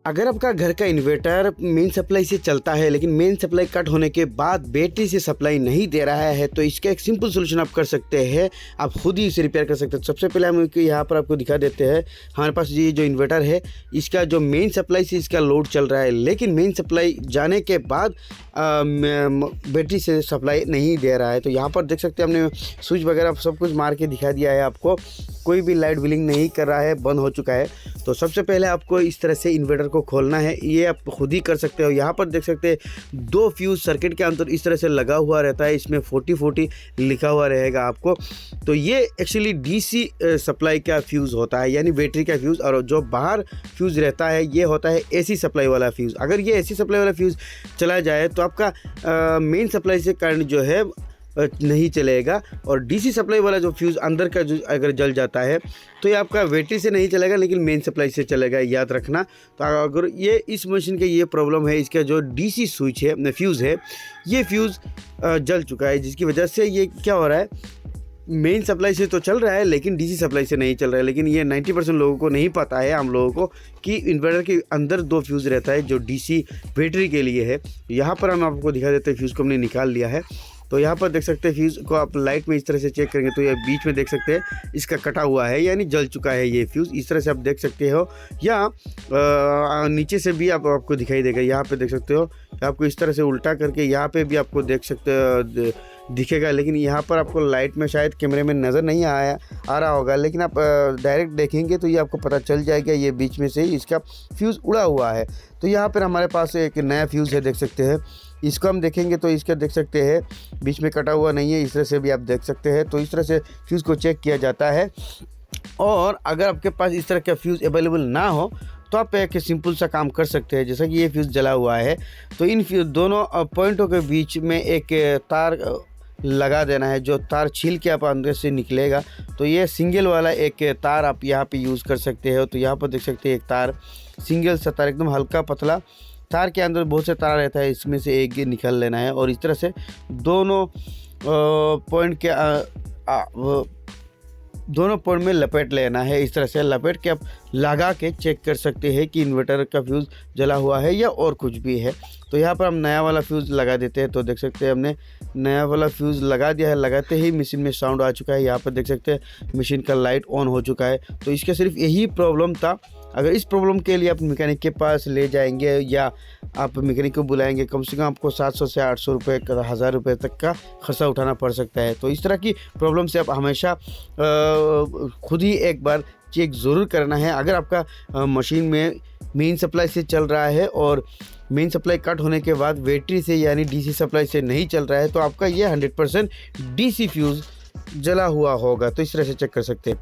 अगर आपका घर का इन्वर्टर मेन सप्लाई से चलता है लेकिन मेन सप्लाई कट होने के बाद बैटरी से सप्लाई नहीं दे रहा है तो इसका एक सिंपल सोल्यूशन आप कर सकते हैं। आप खुद ही इसे रिपेयर कर सकते हैं। सबसे पहले हम यहाँ पर आपको दिखा देते हैं। हमारे पास ये जो इन्वर्टर है इसका जो मेन सप्लाई से इसका लोड चल रहा है लेकिन मेन सप्लाई जाने के बाद बैटरी से सप्लाई नहीं दे रहा है। तो यहाँ पर देख सकते हैं हमने स्विच वगैरह सब कुछ मार के दिखा दिया है आपको। कोई भी लाइट व्हीलिंग नहीं कर रहा है, बंद हो चुका है। तो सबसे पहले आपको इस तरह से इन्वर्टर को खोलना है। ये आप खुद ही कर सकते हो। यहाँ पर देख सकते हैं 2 फ्यूज़ सर्किट के अंदर इस तरह से लगा हुआ रहता है। इसमें 4040 लिखा हुआ रहेगा आपको। तो ये एक्चुअली डीसी सप्लाई का फ्यूज़ होता है, यानी बैटरी का फ्यूज़। और जो बाहर फ्यूज़ रहता है ये होता है एसी सप्लाई वाला फ्यूज़। अगर ये एसी सप्लाई वाला फ्यूज़ चला जाए तो आपका मेन सप्लाई से करंट जो है नहीं चलेगा। और डीसी सप्लाई वाला जो फ्यूज़ अंदर का जो अगर जल जाता है तो ये आपका बैटरी से नहीं चलेगा लेकिन मेन सप्लाई से चलेगा, याद रखना। तो अगर ये इस मशीन का ये प्रॉब्लम है, इसका जो डीसी स्विच है फ्यूज़ है ये फ्यूज़ जल चुका है, जिसकी वजह से ये क्या हो रहा है, मेन सप्लाई से तो चल रहा है लेकिन डीसी सप्लाई से नहीं चल रहा है। लेकिन ये 90% लोगों को नहीं पता है, हम लोगों को, कि इन्वर्टर के अंदर 2 फ्यूज़ रहता है जो डीसी बैटरी के लिए है। यहाँ पर हम आपको दिखा देते हैं। फ्यूज़ को हमने निकाल लिया है। तो यहाँ पर देख सकते हैं फ्यूज़ को आप लाइट में इस तरह से चेक करेंगे तो ये बीच में देख सकते हैं इसका कटा हुआ है, यानी जल चुका है ये फ्यूज़। इस तरह से आप देख सकते हो, या नीचे से भी आपको दिखाई देगा। यहाँ पे देख सकते हो, आपको इस तरह से उल्टा करके यहाँ पे भी आपको देख सकते हो दिखेगा। लेकिन यहाँ पर आपको लाइट में शायद कैमरे में नज़र नहीं आ रहा होगा, लेकिन आप डायरेक्ट देखेंगे तो ये आपको पता चल जाएगा। ये बीच में से ही इसका फ्यूज़ उड़ा हुआ है। तो यहाँ पर हमारे पास एक नया फ्यूज़ है, देख सकते हैं। इसको हम देखेंगे तो इसका देख सकते हैं बीच में कटा हुआ नहीं है। इस तरह से भी आप देख सकते हैं। तो इस तरह से फ्यूज़ को चेक किया जाता है। और अगर आपके पास इस तरह का फ्यूज़ अवेलेबल ना हो तो आप एक सिंपल सा काम कर सकते हैं। जैसा कि ये फ्यूज़ जला हुआ है तो इन दोनों पॉइंटों के बीच में एक तार लगा देना है। जो तार छील के आप अंदर से निकलेगा तो ये सिंगल वाला एक तार आप यहाँ पे यूज़ कर सकते हो। तो यहाँ पर देख सकते हैं एक तार, सिंगल सा तार, एकदम हल्का पतला तार के अंदर बहुत से तार रहता है, इसमें से एक निकल लेना है। और इस तरह से दोनों पॉइंट के दोनों पॉइंट में लपेट लेना है। इस तरह से लपेट के आप लगा के चेक कर सकते हैं कि इन्वर्टर का फ्यूज़ जला हुआ है या और कुछ भी है। तो यहाँ पर हम नया वाला फ्यूज़ लगा देते हैं। तो देख सकते हैं हमने नया वाला फ्यूज़ लगा दिया है। लगाते ही मशीन में साउंड आ चुका है। यहाँ पर देख सकते हैं मशीन का लाइट ऑन हो चुका है। तो इसका सिर्फ यही प्रॉब्लम था। अगर इस प्रॉब्लम के लिए आप मैकेनिक के पास ले जाएंगे या आप मैकेनिक को बुलाएंगे, कम से कम आपको 700 से 800 रुपये, 1000 रुपये तक का खर्चा उठाना पड़ सकता है। तो इस तरह की प्रॉब्लम से आप हमेशा खुद ही एक बार चेक ज़रूर करना है। अगर आपका मशीन में मेन सप्लाई से चल रहा है और मेन सप्लाई कट होने के बाद बैटरी से यानी डीसी सप्लाई से नहीं चल रहा है तो आपका ये 100% डीसी फ्यूज़ जला हुआ होगा। तो इस तरह से चेक कर सकते हैं।